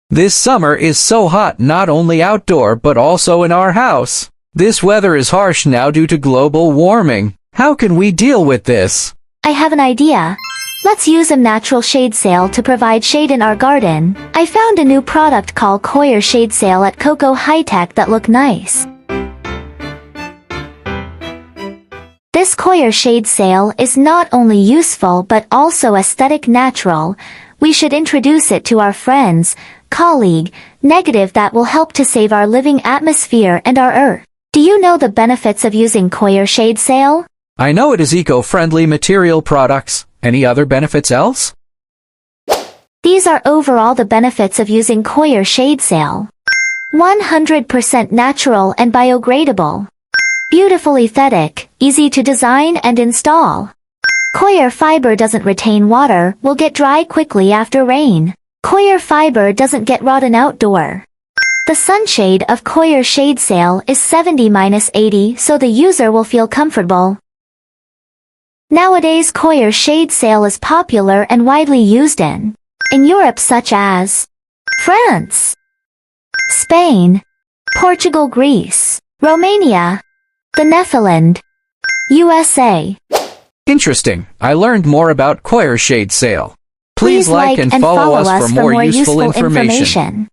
This summer is so hot not only outdoor but also in our house. This weather is harsh now due to global warming. How can we deal with this? I have an idea. Let's use a natural shade sail to provide shade in our garden. I found a new product called Coir shade sail at Coco High Tech that look nice. This Coir shade sail is not only useful but also aesthetic natural. We should introduce it to our friends, colleague, negative that will help to save our living atmosphere and our earth. Do you know the benefits of using Coir shade sail? I know it is eco-friendly material products. Any other benefits else? These are overall the benefits of using Coir shade sail. 100% natural and biodegradable. Beautiful aesthetic, easy to design and install. Coir fiber doesn't retain water, will get dry quickly after rain. Coir fiber doesn't get rotten outdoor. The sunshade of Coir shade sail is 70-80 so the user will feel comfortable. Nowadays Coir shade sail is popular and widely used in Europe such as France, Spain, Portugal, Greece, Romania, the Netherlands, USA. Interesting. I learned more about Coir shade sail. Please like and follow follow us for more useful information.